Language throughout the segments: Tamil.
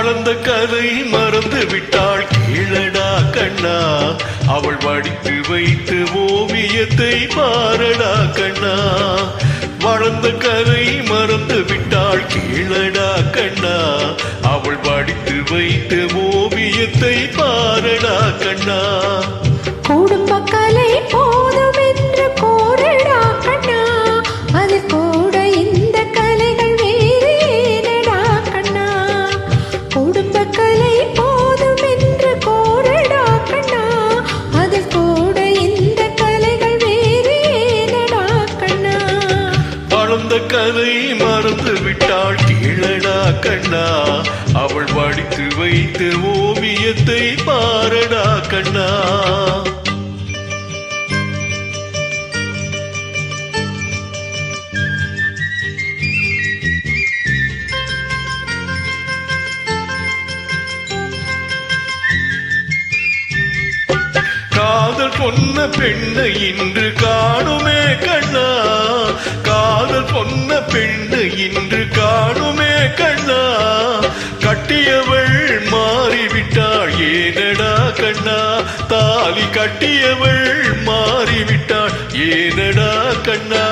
வளர்ந்த கதை மறந்து விட்டாள் கீழடா கண்ணா, அவள் வடித்து வைத்து ஓவியத்தை பாரடா கண்ணா. வளர்ந்த கதை மறந்து விட்டாள் கீழடா கண்ணா, அவள் வடித்து வைத்து ஓவியத்தை பாரடா கண்ணா. குடும்ப கலை போதும் என்று கோரடா கண்ணா, அது கூட இந்த கலைகள் வேறு ஏனடா கண்ணா. குடும்ப கலை போதும் என்று கோரடா கண்ணா, அது கூட இந்த கலைகள் வேறு ஏனடா கண்ணா. வளர்ந்த கதை மறந்து விட்டாள் கீழடா கண்ணா, அவள் வடித்து வைத்து ஓவியத்தை பாரடா கண்ணா. காதல் சொன்ன பெண்ணை இன்று காணுமே கண்ணா, காதல் சொன்ன பெண்ணை இன்று காணுமே கண்ணா. கட்டியவள் மாறிவிட்டாள் ஏனடா கண்ணா, தாலி கட்டியவள் மாறிவிட்டாள் ஏனடா கண்ணா.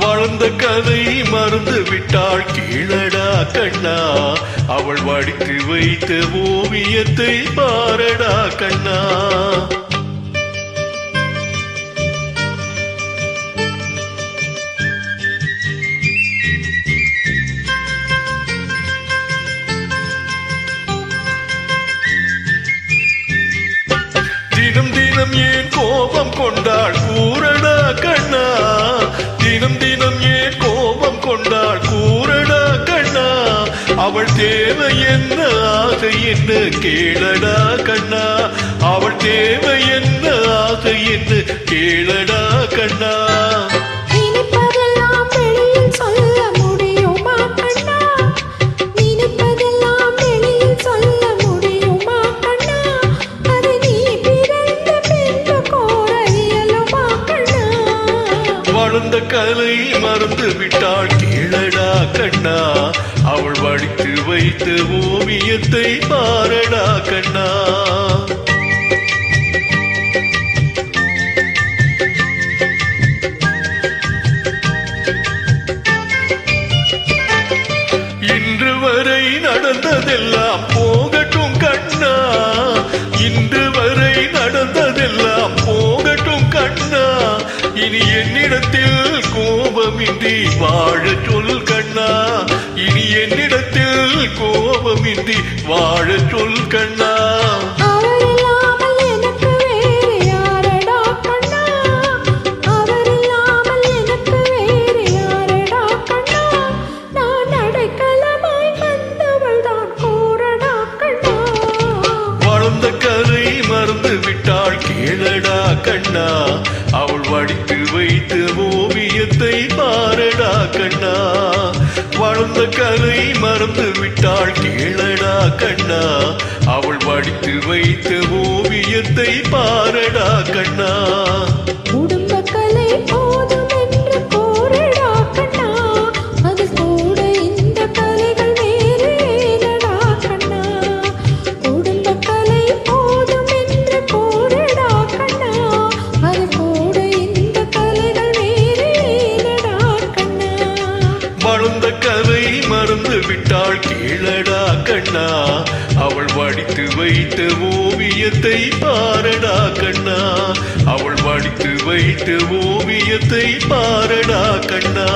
வளர்ந்த கதை மறந்து விட்டாள் கீழடா கண்ணா, அவள் வடித்து வைத்த ஓவியத்தை பாரடா கண்ணா. தினம் தினம் ஏன் கோபம் கொண்டாள் கூறடா கண்ணா, தினம் தினம் ஏன் கோபம் கொண்டாள் கூறடா கண்ணா. அவள் தேவை என்ன ஆசை என்ன கேளடா கண்ணா, அவள் தேவை என்ன ஆசை என்ன கேளடா கண்ணா. வளர்ந்த கலை மறந்து விட்டாள் கீழடா கண்ணா, அவள் வடித்து வைத்த ஓவியத்தை பாரடா கண்ணா. இன்று வரை நடந்ததெல்லாம் போகட்டும் கண்ணா, இன்று வரை நடந்ததெல்லாம் போகட்டும் கண்ணா. இனி என்னிடத்தில் கோபமின்றி வாழ சொல் கண்ணா, இனி என்னிடத்தில் கோபமின்றி வாழ சொல் கண்ணா. வளர்ந்த கதை மறந்து விட்டாள் கீழடா கண்ணா, அவள் வடித்து வைத்த ஓவியத்தை பாரடா கண்ணா. வளர்ந்த கதை மறந்து விட்டாள் கீழடா கண்ணா, அவள் வடித்து வைத்த ஓவியத்தை பாரடா கண்ணா. குடும்ப கலை போதும் என்று கோரடா கண்ணா, அது கூட இந்த கலைகள் வேறு ஏனடா கண்ணா. குடும்ப கலை போதும் என்று கோரடா கண்ணா, அது கூட இந்த கலைகள் வேறு ஏனடா கண்ணா. வளர்ந்த கதை மறந்து விட்டாள் கீழடா கண்ணா, அவள் வடித்து வைத்த ஓவியத்தை பாரடா கண்ணா, அவள் வடித்து வைத்த ஓவியத்தை பாரடா கண்ணா.